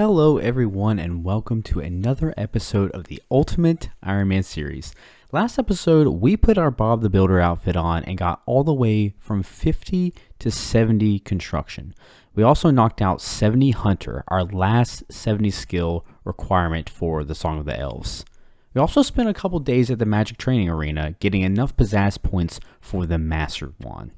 Hello everyone and welcome to another episode of the Ultimate Iron Man series. Last episode we put our Bob the Builder outfit on and got all the way from 50 to 70 construction. We also knocked out 70 Hunter, our last 70 skill requirement for the Song of the Elves. We also spent a couple days at the Magic Training Arena getting enough pizzazz points for the Master Wand.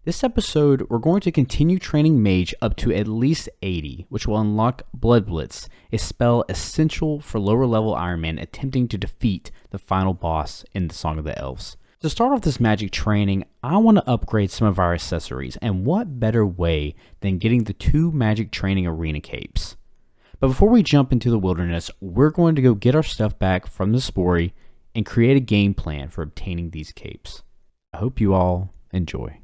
This episode, we're going to continue training Mage up to at least 80, which will unlock Blood Blitz, a spell essential for lower level Iron Man attempting to defeat the final boss in the Song of the Elves. To start off this magic training, I want to upgrade some of our accessories, and what better way than getting the 2 Magic Training Arena capes. But before we jump into the wilderness, we're going to go get our stuff back from the Spory and create a game plan for obtaining these capes. I hope you all enjoy.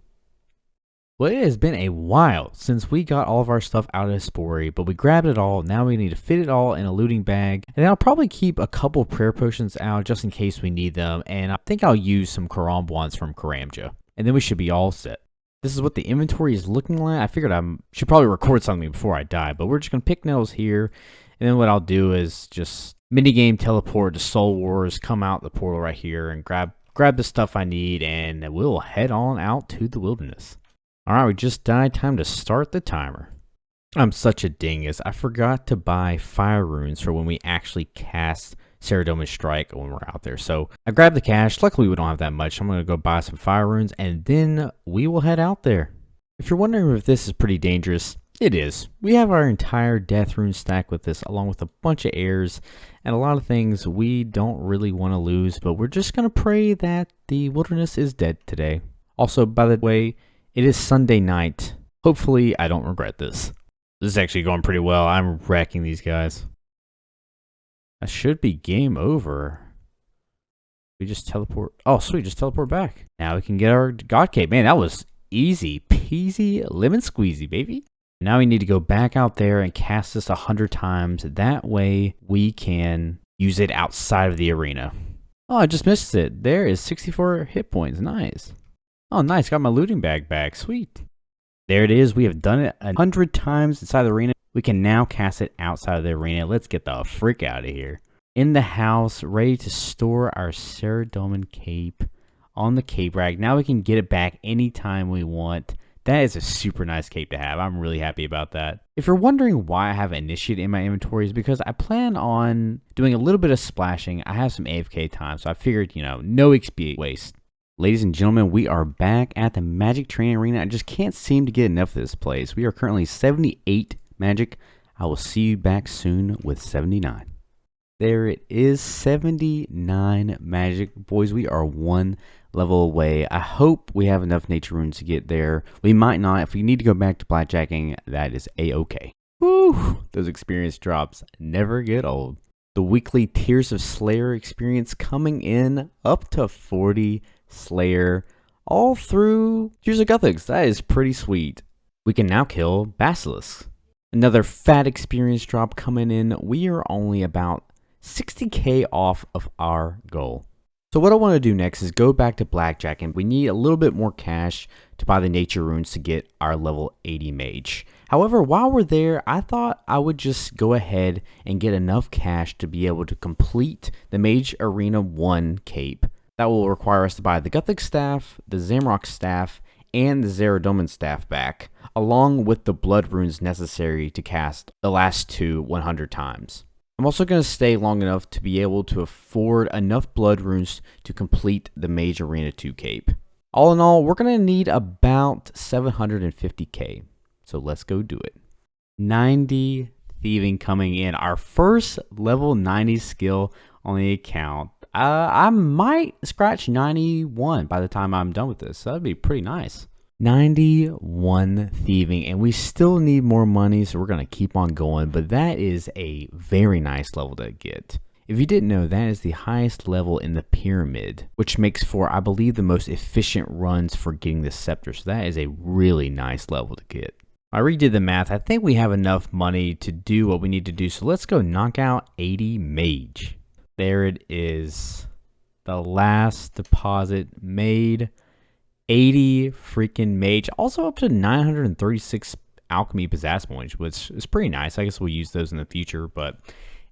Well, it has been a while since we got all of our stuff out of the Spory, but we grabbed it all. Now we need to fit it all in a looting bag. And I'll probably keep a couple prayer potions out just in case we need them. And I think I'll use some Karam wands from Karamja. And then we should be all set. This is what the inventory is looking like. I figured I should probably record something before I die, but we're just going to pick nails here. And then what I'll do is just minigame teleport to Soul Wars, come out the portal right here and grab the stuff I need. And we'll head on out to the wilderness. Alright, we just died. Time to start the timer. I'm such a dingus. I forgot to buy fire runes for when we actually cast Saradomin's Strike when we're out there. So I grabbed the cash. Luckily, we don't have that much. I'm going to go buy some fire runes and then we will head out there. If you're wondering if this is pretty dangerous, it is. We have our entire death rune stack with this, along with a bunch of airs and a lot of things we don't really want to lose, but we're just going to pray that the wilderness is dead today. Also, by the way, it is Sunday night. Hopefully, I don't regret this. This is actually going pretty well. I'm wrecking these guys. That should be game over. We just teleport. Oh, sweet. Just teleport back. Now we can get our God Cape. Man, that was easy peasy lemon squeezy, baby. Now we need to go back out there and cast this 100 times. That way, we can use it outside of the arena. Oh, I just missed it. There is 64 hit points. Nice. Oh, nice. Got my looting bag back. Sweet. There it is. We have done it 100 times inside the arena. We can now cast it outside of the arena. Let's get the frick out of here. In the house, ready to store our Saradomin cape on the cape rack. Now we can get it back anytime we want. That is a super nice cape to have. I'm really happy about that. If you're wondering why I have Initiate in my inventory, is because I plan on doing a little bit of splashing. I have some AFK time, so I figured, no XP waste. Ladies and gentlemen, we are back at the Magic Training Arena. I just can't seem to get enough of this place. We are currently 78 Magic. I will see you back soon with 79. There it is, 79 Magic. Boys, we are 1 level away. I hope we have enough nature runes to get there. We might not. If we need to go back to blackjacking, that is a-okay. Woo! Those experience drops never get old. The weekly Tears of Slayer experience coming in up to 40 Slayer all through Tears of Guthix. That is pretty sweet. We can now kill Basilisk. Another fat experience drop coming in. We are only about 60k off of our goal. So what I want to do next is go back to blackjack, and we need a little bit more cash to buy the nature runes to get our level 80 mage. However, while we're there, I thought I would just go ahead and get enough cash to be able to complete the Mage Arena 1 cape. That will require us to buy the Guthix staff, the Zamrock staff, and the Saradomin staff back, along with the blood runes necessary to cast the last 2 100 times. I'm also going to stay long enough to be able to afford enough blood runes to complete the Mage Arena 2 cape. All in all, we're going to need about 750k. So let's go do it. 90 Thieving coming in. Our first level 90 skill on the account. I might scratch 91 by the time I'm done with this. So that'd be pretty nice. 91 Thieving, and we still need more money, so we're going to keep on going. But that is a very nice level to get. If you didn't know, that is the highest level in the pyramid, which makes for, I believe, the most efficient runs for getting the scepter. So that is a really nice level to get. I redid the math. I think we have enough money to do what we need to do. So let's go knock out 80 mage. There it is. The last deposit made. 80 freaking mage. Also up to 936 alchemy possess points, which is pretty nice. I guess we'll use those in the future, but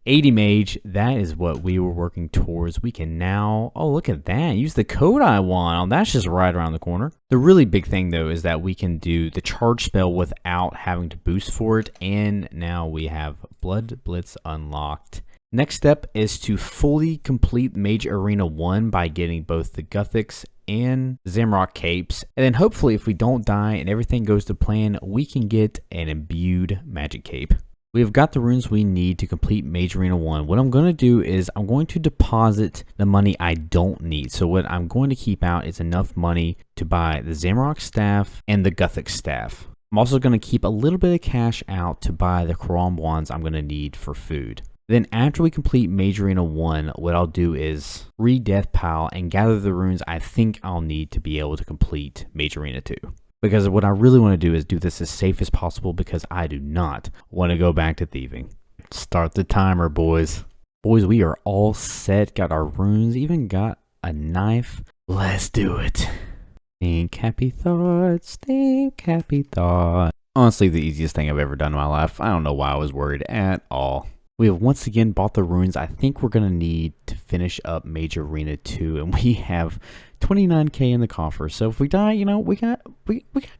80 mage, that is what we were working towards. We can now, oh, look at that, use the code I want. Oh, that's just right around the corner. The really big thing though is that we can do the charge spell without having to boost for it, and now we have Blood Blitz unlocked. Next step is to fully complete Mage Arena 1 by getting both the Gothics and Zamrock capes, and then hopefully if we don't die and everything goes to plan, we can get an imbued magic cape. We have got the runes we need to complete Mage Arena 1. What I'm going to do is I'm going to deposit the money I don't need. So what I'm going to keep out is enough money to buy the Zamrock staff and the Gothic staff. I'm also going to keep a little bit of cash out to buy the Karam wands I'm going to need for food. Then after we complete Mage Arena 1, what I'll do is re-death pile and gather the runes I think I'll need to be able to complete Mage Arena 2. Because what I really want to do is do this as safe as possible, because I do not want to go back to thieving. Start the timer, boys. Boys, we are all set. Got our runes, even got a knife. Let's do it. Think happy thoughts, think happy thoughts. Honestly, the easiest thing I've ever done in my life. I don't know why I was worried at all. We have once again bought the runes I think we're going to need to finish up Mage Arena 2, and we have 29k in the coffer. So if we die, you know, we got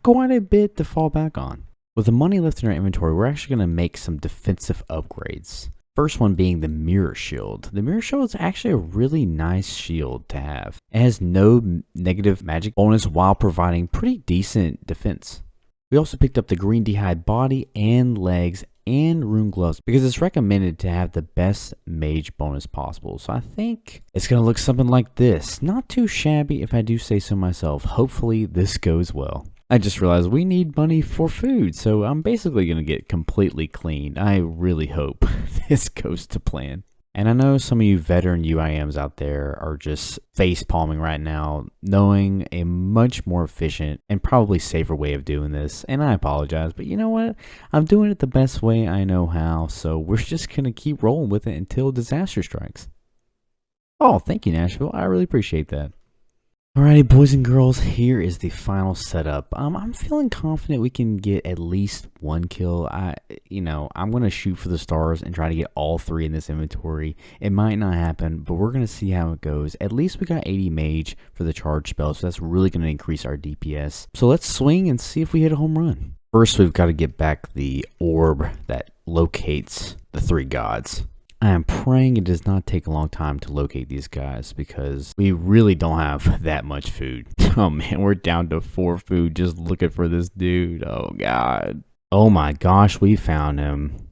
quite a bit to fall back on. With the money left in our inventory, we're actually going to make some defensive upgrades. First one being the Mirror Shield. The Mirror Shield is actually a really nice shield to have. It has no negative magic bonus while providing pretty decent defense. We also picked up the green d'hide body and legs and rune gloves because it's recommended to have the best mage bonus possible. So I think it's going to look something like this. Not too shabby if I do say so myself. Hopefully this goes well. I just realized we need money for food, so I'm basically going to get completely clean. I really hope this goes to plan. And I know some of you veteran UIMs out there are just face palming right now, knowing a much more efficient and probably safer way of doing this. And I apologize, but you know what? I'm doing it the best way I know how, so we're just going to keep rolling with it until disaster strikes. Oh, thank you, Nashville. I really appreciate that. Alrighty, boys and girls, here is the final setup. I'm feeling confident we can get at least one kill. I'm going to shoot for the stars and try to get all three in this inventory. It might not happen, but we're going to see how it goes. At least we got 80 mage for the charge spell, so that's really going to increase our DPS. So let's swing and see if we hit a home run. First, we've got to get back the orb that locates the three gods. I am praying it does not take a long time to locate these guys because we really don't have that much food. Oh man, we're down to 4 food just looking for this dude. Oh god. Oh my gosh, we found him.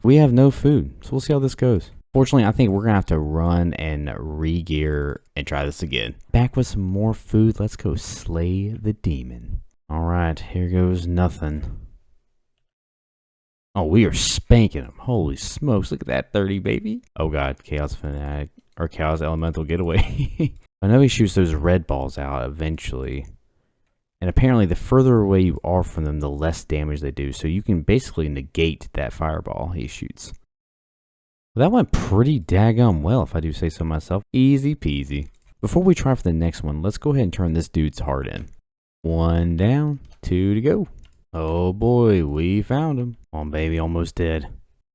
We have no food, so we'll see how this goes. Fortunately, I think we're going to have to run and re-gear and try this again. Back with some more food. Let's go slay the demon. Alright, here goes nothing. Oh, we are spanking them. Holy smokes. Look at that 30, baby. Oh, God. Chaos Fanatic. Or Chaos Elemental Getaway. I know he shoots those red balls out eventually. And apparently, the further away you are from them, the less damage they do. So you can basically negate that fireball he shoots. Well, that went pretty daggum well, if I do say so myself. Easy peasy. Before we try for the next one, let's go ahead and turn this dude's heart in. 1 down, 2 to go. Oh boy, we found him. Come on, baby, almost dead.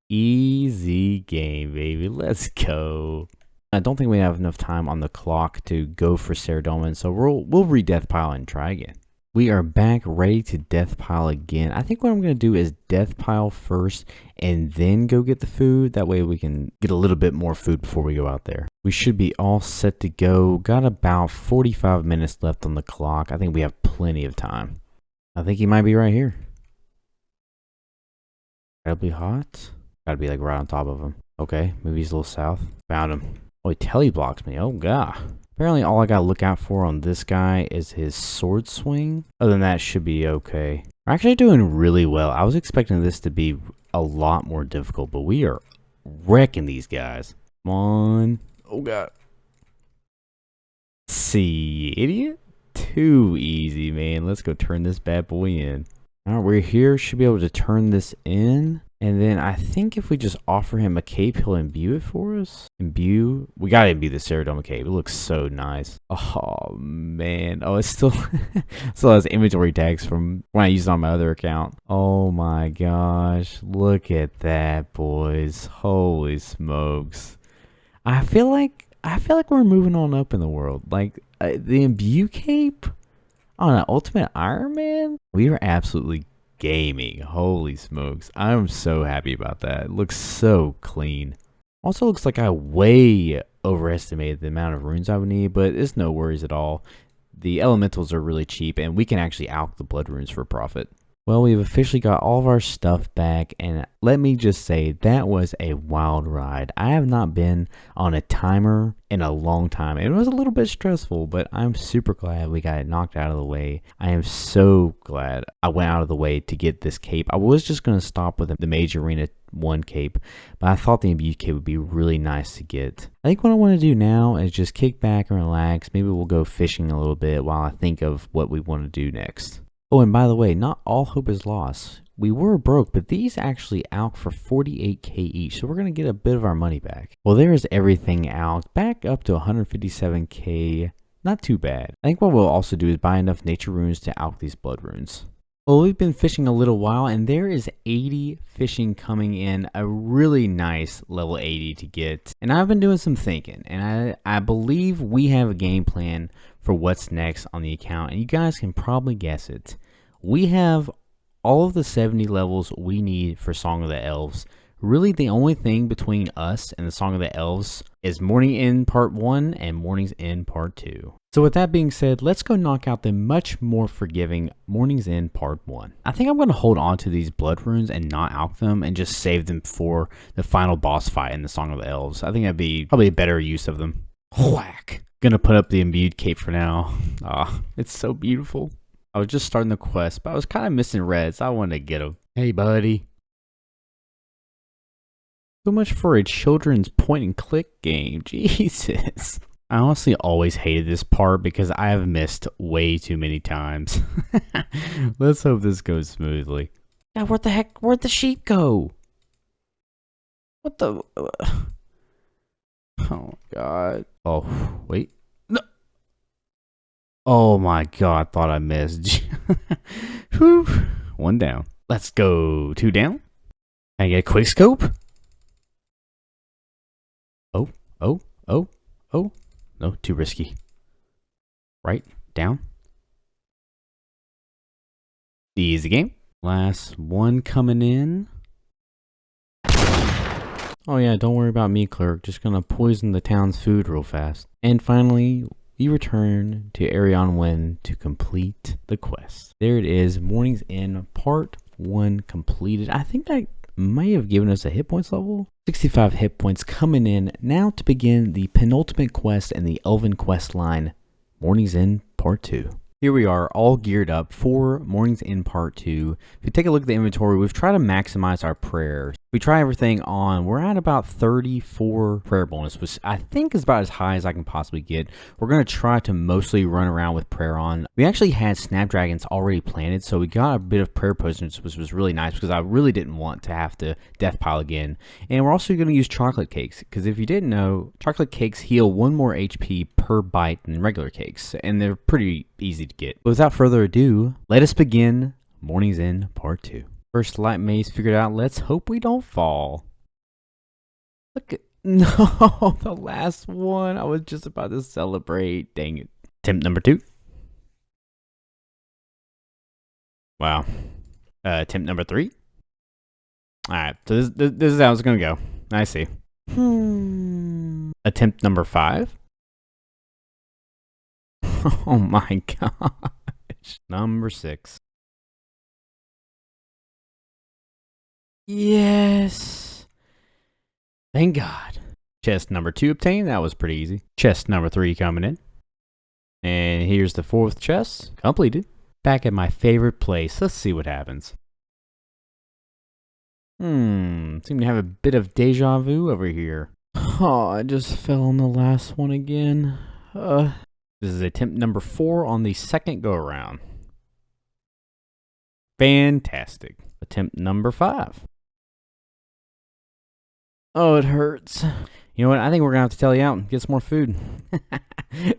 Easy game, baby. Let's go. I don't think we have enough time on the clock to go for Saradomin, so we'll re-death pile and try again. We are back ready to death pile again. I think what I'm going to do is death pile first and then go get the food. That way we can get a little bit more food before we go out there. We should be all set to go. Got about 45 minutes left on the clock. I think we have plenty of time. I think he might be right here. Gotta be hot. Gotta be like right on top of him. Okay, maybe he's a little south. Found him. Oh, he teleblocks me. Oh, God. Apparently, all I gotta look out for on this guy is his sword swing. Other than that, should be okay. We're actually doing really well. I was expecting this to be a lot more difficult, but we are wrecking these guys. Come on. Oh, God. See, idiot. Too easy, man. Let's go turn this bad boy in. All right, we're here. Should be able to turn this in. And then I think if we just offer him a cape, he'll imbue it for us. Imbue. We gotta imbue the Ceridoma cape. It looks so nice. Oh man. Oh, it's still still has inventory tags from when I used it on my other account. Oh my gosh. Look at that, boys. Holy smokes. I feel like we're moving on up in the world. Like the imbue cape on an Ultimate Iron Man. We are absolutely gaming. Holy smokes. I'm so happy about that. It looks so clean. Also looks like I way overestimated the amount of runes I would need, but it's no worries at all. The elementals are really cheap and we can actually alch the blood runes for profit. Well, we've officially got all of our stuff back, and let me just say, that was a wild ride. I have not been on a timer in a long time. It was a little bit stressful, but I'm super glad we got it knocked out of the way. I am so glad I went out of the way to get this cape. I was just going to stop with the Mage Arena 1 cape, but I thought the imbue cape would be really nice to get. I think what I want to do now is just kick back and relax. Maybe we'll go fishing a little bit while I think of what we want to do next. Oh, and by the way, not all hope is lost. We were broke, but these actually alch for 48k each, so we're going to get a bit of our money back. Well, there is everything alched, back up to 157k. Not too bad. I think what we'll also do is buy enough nature runes to alch these blood runes. Well, we've been fishing a little while, and there is 80 fishing coming in, a really nice level 80 to get. And I've been doing some thinking, and I believe we have a game plan for what's next on the account, and you guys can probably guess it. We have all of the 70 levels we need for Song of the Elves. Really, the only thing between us and the Song of the Elves is Morning End Part 1 and Morning's End Part 2. So with that being said, let's go knock out the much more forgiving Morning's End Part 1. I think I'm going to hold on to these blood runes and not alch them and just save them for the final boss fight in the Song of the Elves. I think that'd be probably a better use of them. Whack! Gonna put up the imbued cape for now. Ah, it's so beautiful. I was just starting the quest, but I was kind of missing red, so I wanted to get him. Hey, buddy. So much for a children's point and click game. Jesus. I honestly always hated this part because I have missed way too many times. Let's hope this goes smoothly. Yeah, what the heck? Where'd the sheep go? What the... Oh, God. Oh, wait. No. Oh, my God. Thought I missed. Whew. One down. Let's go. Two down. Can I get a quick scope? Oh, oh, oh, oh. No, too risky. Right, down. Easy game. Last one coming in. Oh yeah, don't worry about me, clerk. Just gonna poison the town's food real fast. And finally, we return to Arion Wen to complete the quest. There it is, Morning's End Part 1 completed. I think that may have given us a hit points level. 65 hit points coming in now to begin the penultimate quest and the Elven quest line, Morning's End Part 2. Here we are, all geared up for Morning's End Part 2. If you take a look at the inventory, we've tried to maximize our prayers. We try everything on. We're at about 34 prayer bonus, which I think is about as high as I can possibly get. We're going to try to mostly run around with prayer on. We actually had snapdragons already planted, so we got a bit of prayer potions, which was really nice because I really didn't want to have to death pile again. And we're also going to use chocolate cakes, because if you didn't know, chocolate cakes heal 1 more HP per bite than regular cakes, and they're pretty easy to get. But without further ado, let us begin Morning's End Part 2. First light maze figured out. Let's hope we don't fall. Look at... No, the last one. I was just about to celebrate. Dang it. Attempt number 2. Wow. Attempt number 3. Alright, so this is how it's going to go. I see. Attempt number 5. Oh my gosh. Number 6. Yes. Thank God. Chest number 2 obtained. That was pretty easy. Chest number 3 coming in. And here's the 4th chest. Completed. Back at my favorite place. Let's see what happens. Seem to have a bit of deja vu over here. Oh, I just fell on the last one again. This is attempt number 4 on the second go around. Fantastic. Attempt number 5. Oh, it hurts. You know what? I think we're going to have to tell you out and get some more food.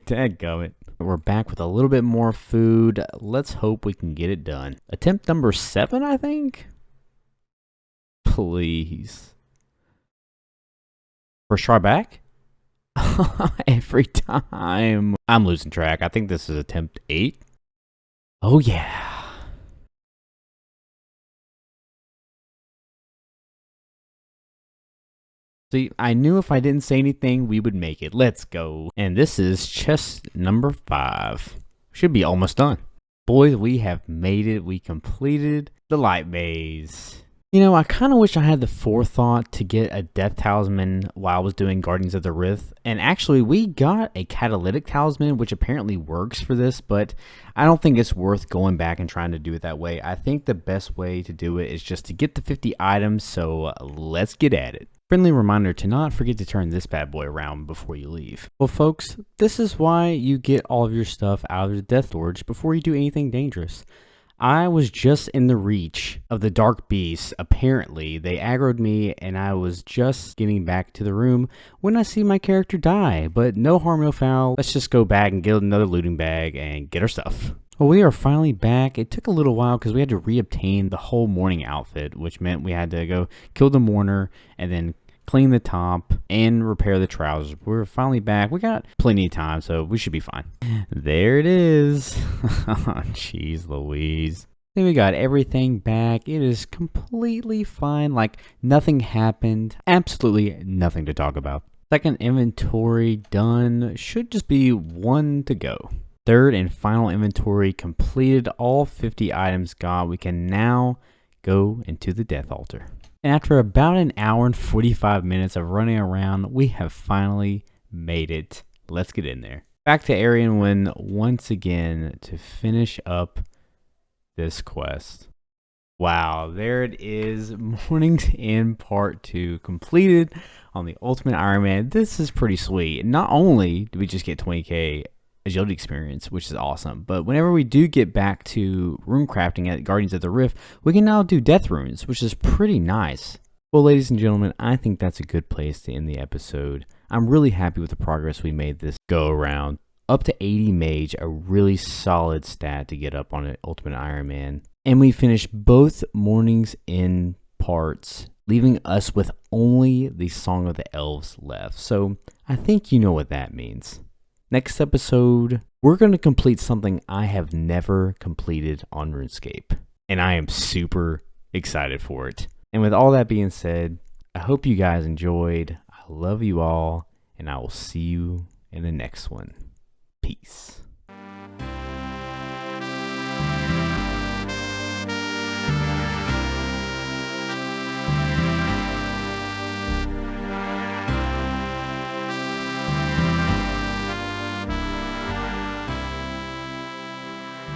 Dadgummit. We're back with a little bit more food. Let's hope we can get it done. Attempt number 7, I think? Please. First try back? Every time. I'm losing track. I think this is attempt 8. Oh, yeah. See, I knew if I didn't say anything, we would make it. Let's go. And this is chest number 5. Should be almost done. Boys, we have made it. We completed the light maze. You know, I kind of wish I had the forethought to get a death talisman while I was doing Guardians of the Rift. And actually, we got a catalytic talisman, which apparently works for this, but I don't think it's worth going back and trying to do it that way. I think the best way to do it is just to get the 50 items, so let's get at it. Friendly reminder to not forget to turn this bad boy around before you leave. Well, folks, this is why you get all of your stuff out of the Death Lords before you do anything dangerous. I was just in the reach of the Dark Beasts. Apparently, they aggroed me, and I was just getting back to the room when I see my character die. But no harm, no foul. Let's just go back and get another looting bag and get our stuff. Well, we are finally back. It took a little while because we had to reobtain the whole mourning outfit, which meant we had to go kill the mourner and then clean the top and repair the trousers. We're finally back. We got plenty of time, so we should be fine. There it is. Jeez Louise. Then we got everything back. It is completely fine. Like nothing happened. Absolutely nothing to talk about. Second inventory done. Should just be 1 to go. Third and final inventory completed. All 50 items got. We can now go into the death altar. And after about an hour and 45 minutes of running around, we have finally made it. Let's get in there. Back to Arianwen once again to finish up this quest. Wow, there it is. Morning's End Part 2 completed on the Ultimate Iron Man. This is pretty sweet. Not only did we just get 20k agility experience, which is awesome, but whenever we do get back to rune crafting at Guardians of the Rift, we can now do death runes, which is pretty nice. Well, ladies and gentlemen, I think that's a good place to end the episode. I'm really happy with the progress we made this go around. Up to 80 mage, a really solid stat to get up on an Ultimate Iron Man. And we finished both Morning's End parts, leaving us with only the Song of the Elves left. So I think you know what that means. Next episode, we're going to complete something I have never completed on RuneScape, and I am super excited for it. And with all that being said, I hope you guys enjoyed. I love you all, and I will see you in the next one. Peace.